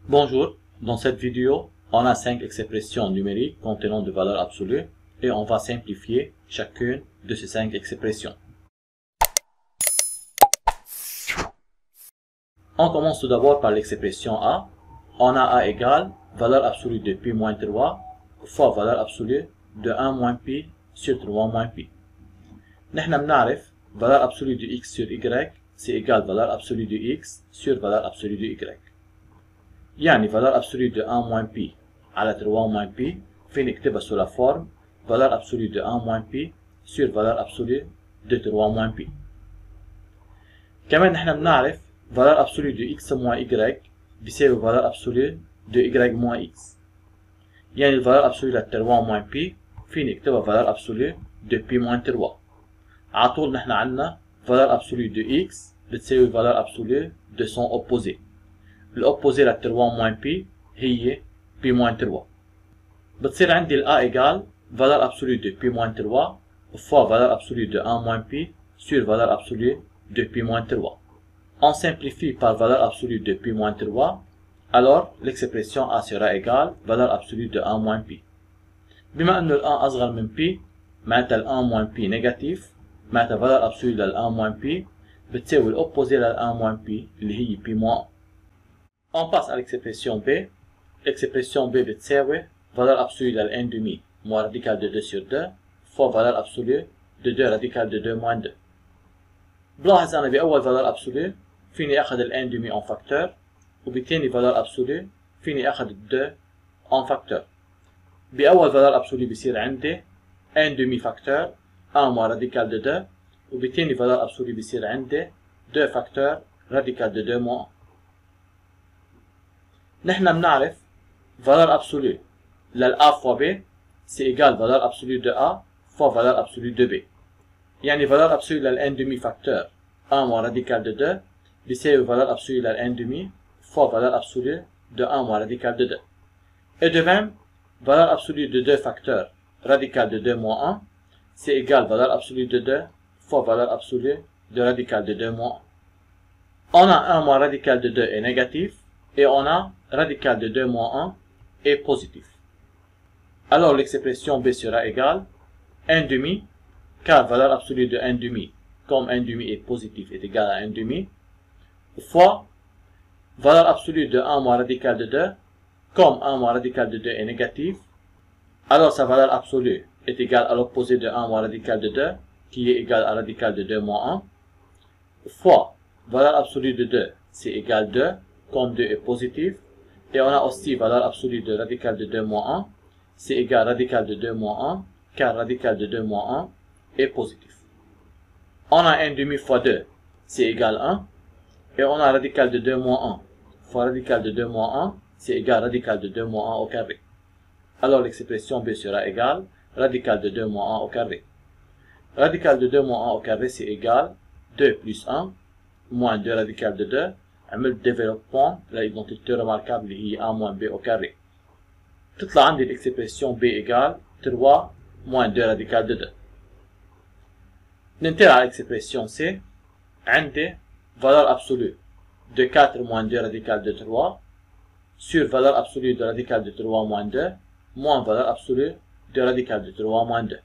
Bonjour, dans cette vidéo, on a 5 expressions numériques contenant de valeurs absolues et on va simplifier chacune de ces 5 expressions. On commence tout d'abord par l'expression A. On a A égale valeur absolue de pi moins 3 fois valeur absolue de 1 moins pi sur 3 moins pi. نحن بنعرف valeur absolue de x sur y c'est égal valeur absolue de x sur valeur absolue de y. يعني valeur absolue de 1 moins pi على 3 moins pi فيني اكتبها sous la forme valeur absolue de 1 moins pi sur valeur absolue de 3 moins pi. كمان نحن بنعرف valeur absolue de x moins y بيساوي valeur absolue de y moins x. يعني valeur absolue de 3 moins pi فيني اكتبها valeur absolue de pi moins 3. على طول نحن عندنا valeur absolue de x بتساوي valeur absolue de son opposé. الأوبوزي ل 3 moins pi هي pi moins 3. بتصير عندي ال A égale valeur absolue de pi moins 3 fois valeur absolue de 1 moins pi sur valeur absolue de pi moins 3. On simplifie par valeur absolue de pi moins 3, alors l'expression A sera égale valeur absolue de 1 moins pi. بما أنه ال 1 أصغر من pi معناتها ال 1 moins pi négatif معناتها valeur absolue لل 1 moins pi بتساوي الأوبوزي لل 1 moins pi اللي هي pi moins 1. On passe à l'expression B. L'expression B بتساوي valeur absolue لل n demi moins radical de 2 sur 2 fois valeur absolue de 2 radical de 2 moins 2. بلاحظ أنا بأول valeur absolue فيني أخذ ال n demi en facteur وبتاني valeur absolue فيني أخذ 2 en facteur. بأول valeur absolue بصير عندي n demi facteur 1 moins radical de 2 وبتاني valeur absolue بصير عندي 2 facteur radical de 2 moins 1. نحن بنعرف valeur absolue لل A fois B c'est égal valeur absolue de A fois valeur absolue de B. يعني valeur absolue لل n demi facteur 1 moins radical de 2 بيساوي valeur absolue لل n demi fois valeur absolue de 1 moins radical de 2. Et de même, valeur absolue de 2 facteurs radical de 2 moins 1 c'est égal valeur absolue de 2 fois valeur absolue de radical de 2 moins 1. On a 1 moins radical de 2 est négatif et on a radical de 2 moins 1 est positif. Alors l'expression B sera égale 1 demi, car valeur absolue de 1 demi, comme 1 demi est positif, est égal à 1 demi, fois valeur absolue de 1 moins radical de 2, comme 1 moins radical de 2 est négatif, alors sa valeur absolue est égale à l'opposé de 1 moins radical de 2, qui est égal à radical de 2 moins 1, fois valeur absolue de 2, c'est égal 2, comme 2 est positif, et on a aussi valeur absolue de radical de 2 moins 1, c'est égal radical de 2 moins 1, car radical de 2 moins 1 est positif. On a 1 demi fois 2, c'est égal 1, et on a radical de 2 moins 1 fois radical de 2 moins 1, c'est égal radical de 2 moins 1 au carré. Alors l'expression B sera égale radical de 2 moins 1 au carré. Radical de 2 moins 1 au carré c'est égal 2 plus 1 moins 2 radical de 2. عملت développement للإيدنتيتي remarquable اللي هي A moins B au carré. تطلع عندي l'expression B égale 3 moins 2 radical de 2. ننتقل على l'expression C. عندي valeur absolue de 4 moins 2 radical de 3 sur valeur absolue de radical de 3 moins 2 moins valeur absolue de radical de 3 moins 2.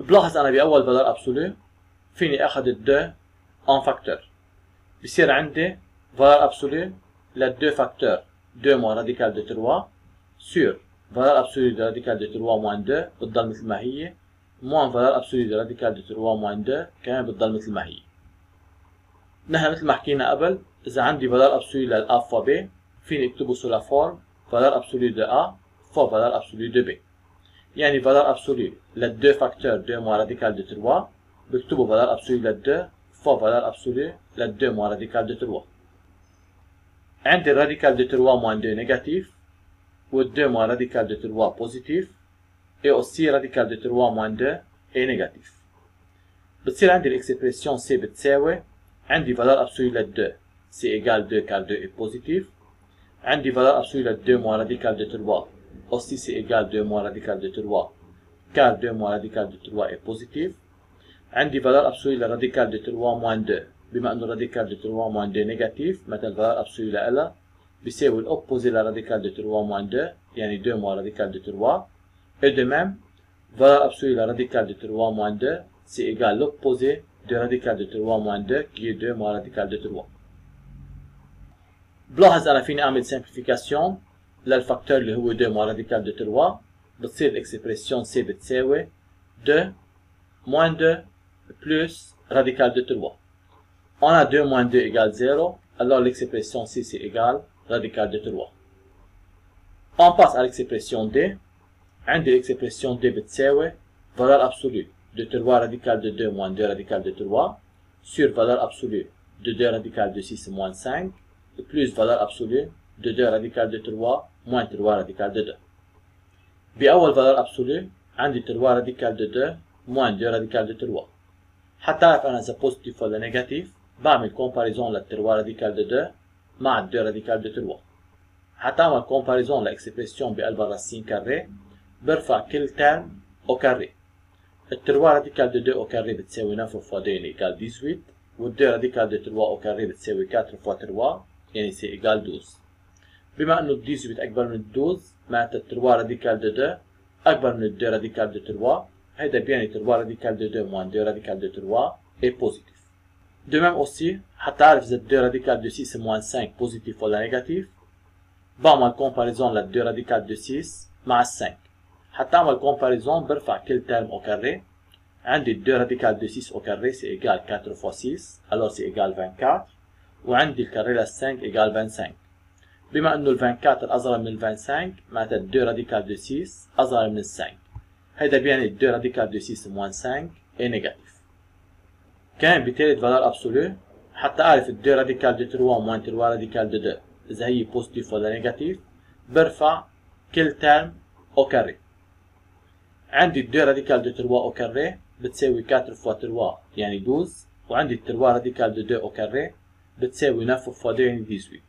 بلاحظ أنا بأول valeur absolue فيني أخذ 2 en facteur. بصير عندي valeur absolue لل 2 facteurs 2 moins radical de 3 sur valeur absolue de radical de 3 moins 2 بتضل مثل ما هي moins valeur absolue de radical de 3 moins 2 كمان بتضل مثل ما هي. نحن مثل ما حكينا قبل إذا عندي valeur absolue لل A fois B فيني اكتبه sous la forme valeur absolue de A fois valeur absolue de B. يعني valeur absolue لل 2 facteurs 2 moins radical de 3 بكتبه valeur absolue لل 2 fois valeur absolue لل 2 moins radical de 3. عندي radical de 3 moins 2 négatif و 2 moins radical de 3 positif et aussi radical de 3 moins 2 est négatif. بتصير عندي l'expression C بتساوي عندي valeur absolue لل 2 c'est égal 2 car 2 est positif. عندي valeur absolue لل 2 moins radical de 3 aussi c'est égal 2 moins radical de 3 car 2 moins radical de 3 est positif. عندي valeur absolue لراديكال de 3 moins 2 بما انه radical de 3 moins 2 négatif مثل valeur absolue لها بيساوي الأوبوزي لراديكال دو 3 موان 2 يعني 2 موان راديكال دو 3 et de même valeur absolue la radical de 3 moins 2 c'est égal l'opposé de radical de 3 moins 2 qui est 2 moins radical de 3. بلاحظ أنا فيني أعمل simplification للفاكتور اللي هو 2 moins radical de 3 بتصير الإكسبريسيون C بتساوي 2 moins 2 plus radical de 3. On a 2 moins 2 égale 0, alors l'expression C c'est égal radical de 3. On passe à l'expression D. عندي l'expression D بتساوي valeur absolue de 3 radical de 2 moins 2 radical de 3 sur valeur absolue de 2 radical de 6 moins 5 plus valeur absolue de 2 radical de 3 moins 3 radical de 2. بأول valeur absolue عندي 3 radical de 2 moins 2 radical de 3. حتى أعرف أنا إذا positif ولا négatif بعمل comparaison لل 3 radical de 2 مع 2 radical de 3. حتى أعمل comparaison لإكسبريسيون بقلب الراسين كاري برفع كل ترم au carré. ال 3 radical de 2 au carré بتساوي 9 fois 2 يعني égal 18 وال 2 radical de 3 au carré بتساوي 4 fois 3 يعني c'est égal 12. بما انه 18 اكبر من 12 معناتها 3 radical de 2 اكبر من 2 radical de 3 هيدا بيعني 3 radical de 2 moins 2 radical de 3 est positif. De même aussi حتى اعرف اذا 2 radical de 6 moins 5 positif ولا négatif بعمل comparaison لل 2 radical de 6 مع ال 5. حتى اعمل comparaison برفع كل terme au carré. عندي 2 radical de 6 au carré c'est égal 4 fois 6 alors c'est égal 24 وعندي الكاري لل 5 égal 25. بما انه ال 24 اصغر من ال 25 معناتها 2 radical de 6 اصغر من ال 5. هيدا بيعني 2 radical de 6 moins 5 est négatif. كمان بثالث valeur absolue حتى اعرف 2 radical de 3 moins 3 radical de 2 اذا هي positif ولا négatif برفع كل terme au carré. عندي 2 radical de 3 au carré بتساوي 4 fois 3 يعني 12 وعندي 3 radical de 2 au carré بتساوي 9 fois 2 يعني 18.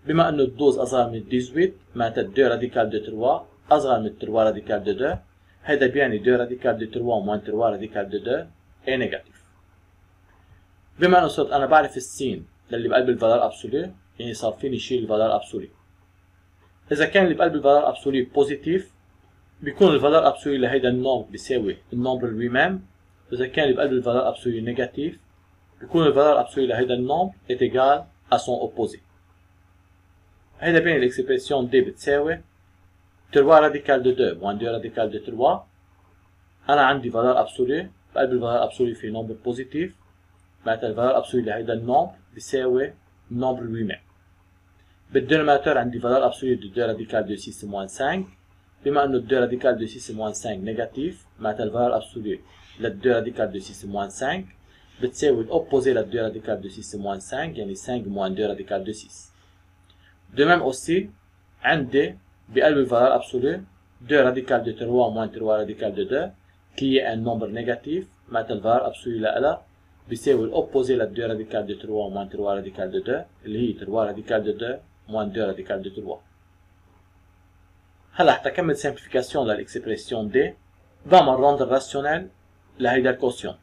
بما انه 12 اصغر من 18 معناتها 2 radical de 3 اصغر من 3 radical de 2 هيدا بيعني 2 radical de 3 moins 3 radical de 2 est négatif. بما انه صرت انا بعرف السين للي بقلب الفالور ابسولي يعني صار فيني شيل الفالور ابسولي. اذا كان اللي بقلب الفالور ابسولي بوزيتيف بيكون الفالور ابسولي لهيدا النومبر بيساوي النومبر lui même. اذا كان اللي بقلب الفالور ابسولي نيجاتيف بيكون الفالور ابسولي لهيدا النومبر est égal à son opposé. هيدا بين الاكسبريسيون دي بتساوي 3 راديكال دو 2 moins 2 راديكال دو 3. انا عندي فالور ابسولي بقلب الفالور ابسولي في نومبر بوزيتيف معناتها الفالور ابسولي لهيدا النومبر بيساوي النومبر lui même. بالدينوميناتور عندي فالور ابسولي دو 2 راديكال دو 6 moins 5. بما انه 2 راديكال دو 6 moins 5 نيجاتيف معناتها الفالور ابسولي لل 2 راديكال دو 6 moins 5 بتساوي الاوبوزي لل 2 راديكال دو 6 moins 5 يعني 5 moins 2 راديكال دو 6. De même aussi عندي بقلب الفالور absolu 2 radical de 3 moins 3 radical de 2 qui est un nombre négatif معناتها الفالور absolu لها بيساوي الأوبوزي لل 2 radical de 3 moins 3 radical de 2 اللي هي 3 radical de 2 moins 2 radical de 3. هلا حتى كمل simplification للإكسبريسيون دي بعمل روند راسيونيل لهيدا الكوسيون.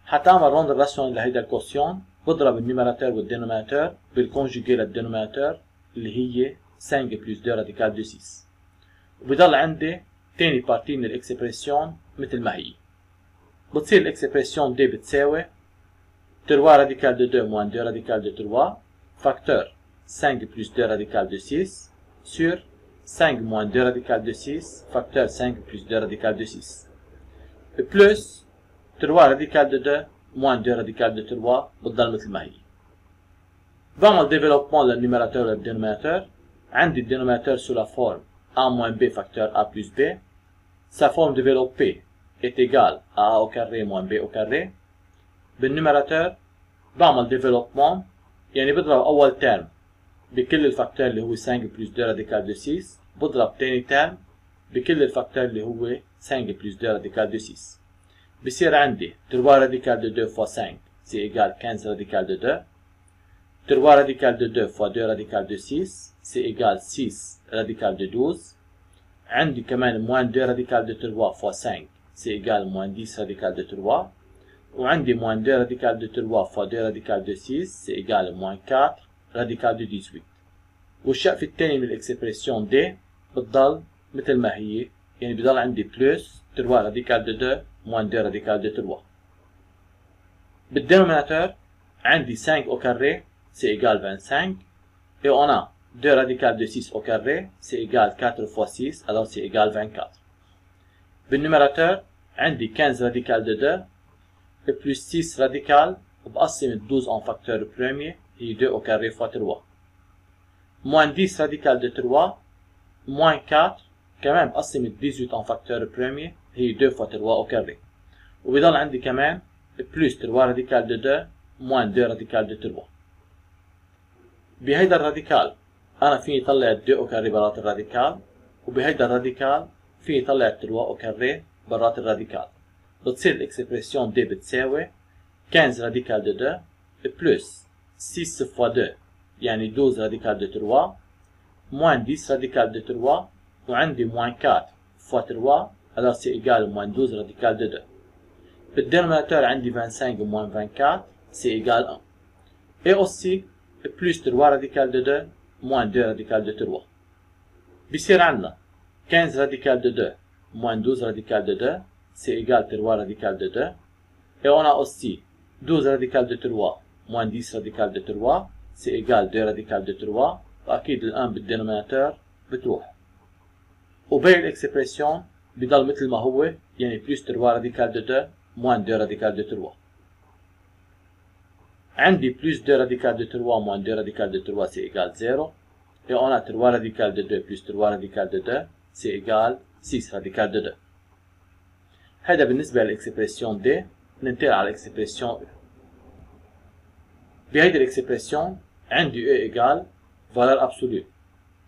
حتى أعمل روند راسيونيل لهيدا الكوسيون بضرب النيميراتور والدينوميناتور بالكونجوجي للدينوميناتور اللي هي 5 plus 2 radical de 6 وبضل عندي تاني بارتي من الاكسبريسيون مثل ما هي. بتصير الاكسبريسيون دي بتساوي 3 radical de 2 moins 2 radical de 3 facteur 5 plus 2 radical de 6 sur 5 moins 2 radical de 6 facteur 5 plus 2 radical de 6 plus 3 radical de 2 moins 2 radical de 3 بتضل مثل ما هي. بعمل développement للنيميراتور والدينوميناتور. عندي الدينوميناتور sous la forme a moins b facteur a plus b. Sa forme développée est égale à a au carré moins b au carré. بالنيميراتور بعمل développement يعني بضرب أول ترم بكل الفاكتور اللي هو 5 plus 2 radical de 6 بضرب تاني ترم بكل الفاكتور اللي هو 5 plus 2 radical de 6. بصير عندي 3 radical de 2 fois 5 c'est égal 15 radical de 2. 3 radical de 2 fois 2 radical de 6 c'est égal 6 radical de 12. عندي كمان moins 2 radical de 3 fois 5 c'est égal moins 10 radical de 3. وعندي moins 2 radical de 3 fois 2 radical de 6 c'est égal moins 4 radical de 18. والشقف الثاني من الاكسبريسيون دي بتضل مثل ما هي، يعني بضل عندي بلس 3 راديكال دو 2 موان 2 راديكال دو 3. بالدينوميناتور عندي 5 au carré c'est égal 25 et on a 2 radical de 6 au carré c'est égal 4 fois 6 alors c'est égal 24. بالنوميراتور عندي 15 radical de 2 et plus 6 radical بقسم 12 en facteur premier هي 2 au carré fois 3 moins 10 radical de 3 moins 4 كمان بقسم 18 en facteur premier هي 2 fois 3 au carré وبيضل عندي كمان plus 3 radical de 2 moins 2 radical de 3. بهيدا الراديكال أنا فيني طلع 2 au carré برات الراديكال وبهيدا الراديكال فيني طلع 3 au carré برات الراديكال. بتصير الاكسبريسيون دي بتساوي 15 radical de 2 plus 6 fois 2 يعني 12 radical de 3 moins 10 radical de 3 وعندي moins 4 fois 3 alors c'est égal moins 12 radical de 2. بالدينوميناتور عندي 25 moins 24 c'est égal 1. Et aussi plus 3 radical de 2 moins 2 radical de 3. بيصير عندنا 15 radical de 2 moins 12 radical de 2 c'est égal 3 radical de 2. Et on a aussi 12 radical de 3 moins 10 radical de 3 c'est égal 2 radical de 3. وأكيد الآن بالدينوميناتور بتروح. وباقي الإكسبريسيون بضل مثل ما هو يعني plus 3 radical de 2 moins 2 radical de 3. عندي plus 2 radical de 3 moins 2 radical de 3 c'est égal 0. Et on a 3 radical de 2 plus 3 radical de 2 c'est égal 6 radical de 2. هذا بالنسبة للإكسبريسيون دي. ننتقل على الإكسبريسيون E. بهيدي الإكسبريسيون عندي E égal valeur absolue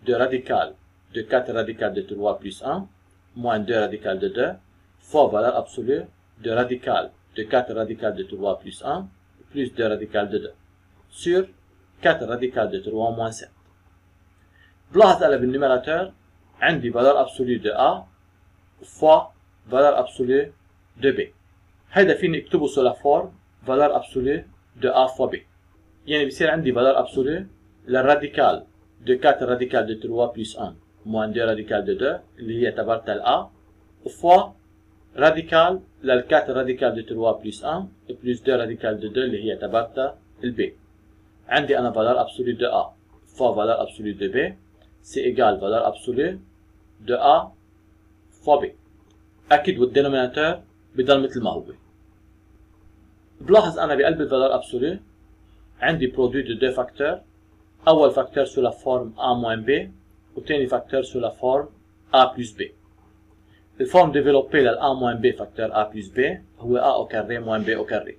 de radical de 4 radical de 3 plus 1 moins 2 radical de 2 fois valeur absolue de radical de 4 radical de 3 plus 1 plus 2 radical de 2 sur 4 radical de 3 moins 7. بلاحظ أنا بالنوميراتور عندي valeur absolue de A fois valeur absolue de B. هيدا فيني اكتبه سو لا فورم valeur absolue de A fois B. يعني بصير عندي valeur absolue للراديكال de 4 radical de 3 plus 1 moins 2 radical de 2 اللي هي اعتبرتها ال A fois radical لل 4 radical de 3 plus 1 plus 2 radical de 2 اللي هي اعتبرتها ال B. عندي أنا valeur absolue de A fois valeur absolue de B c'est égal valeur absolue de A fois B. أكيد والدينوميناتور بضل مثل ما هو. بلاحظ أنا بقلب الفالور أبسولو عندي برودوي دو دو فاكتور. أول فاكتور سو لا فورم A moins B وثاني فاكتور سو لا فورم A plus B. الفورم ديفلوبي لل A moins B فاكتور A plus B هو A au carré moins B au carré.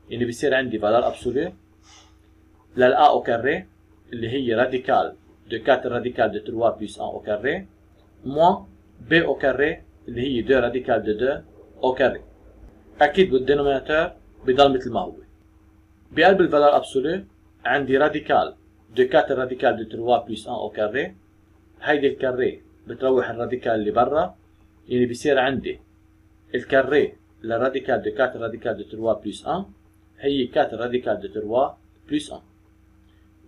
يعني بصير عندي فالور أبسولو لل A au carré اللي هي راديكال دو 4 راديكال دو 3 plus 1 au carré moins B au carré اللي هي 2 راديكال دو 2 au carré. أكيد بالدينوميناتور بضل مثل ما هو. بقلب الفالور أبسولو عندي راديكال دو 4 راديكال دو 3 plus 1 au carré. هيدي الكاري بتروح الراديكال اللي برا يعني بصير عندي الكاري للراديكال دو 4 راديكال دو 3 plus 1 هي 4 راديكال دو 3 plus 1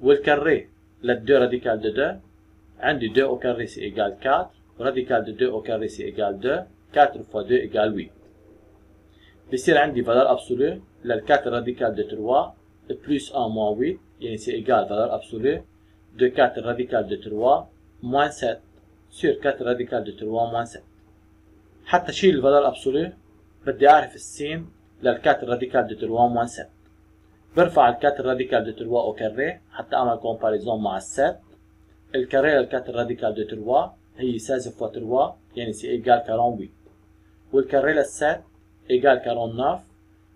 والكاري لل2 راديكال دو 2 عندي 2 au carré c'est égal 4 radical de 2 au carré c'est égal 2 4 fois 2 égale 8. بصير عندي valeur absolue لل 4 radical de 3 plus 1 moins 8 يعني c'est égal valeur absolue de 4 radical de 3 moins 7 sur 4 radical de 3 moins 7. حتى شيل الفالور absolue بدي أعرف السين لل 4 radical de 3 moins 7. برفع ال 4 radical de 3 au carré حتى أعمل comparaison مع ال 7. الكاري لل 4 radical de 3 هي 16 fois 3 يعني c'est égal 48 والكاري لل 7 égal 49.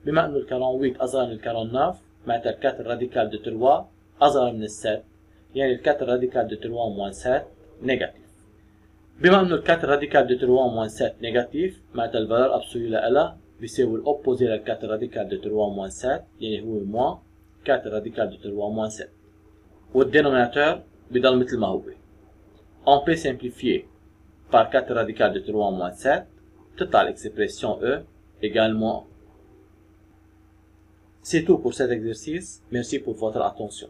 بما انه ال 48 اصغر من ال 49 معناتها ال 4 راديكال دو 3 اصغر من ال 7 يعني ال 4 راديكال دو 3 موان 7 نيجاتيف. بما انه ال 4 راديكال دو 3 موان 7 نيجاتيف معناتها الفالور ابسولو لها بيساوي الاوبوزي لل 4 راديكال دو 3 موان 7 يعني هو موان 4 راديكال دو 3 موان 7 والدينوميناتور بضل مثل ما هو. On peut simplifier par 4 radical de 3 moins 7 تطلع l'expression E également. C'est tout pour cet exercice. Merci pour votre attention.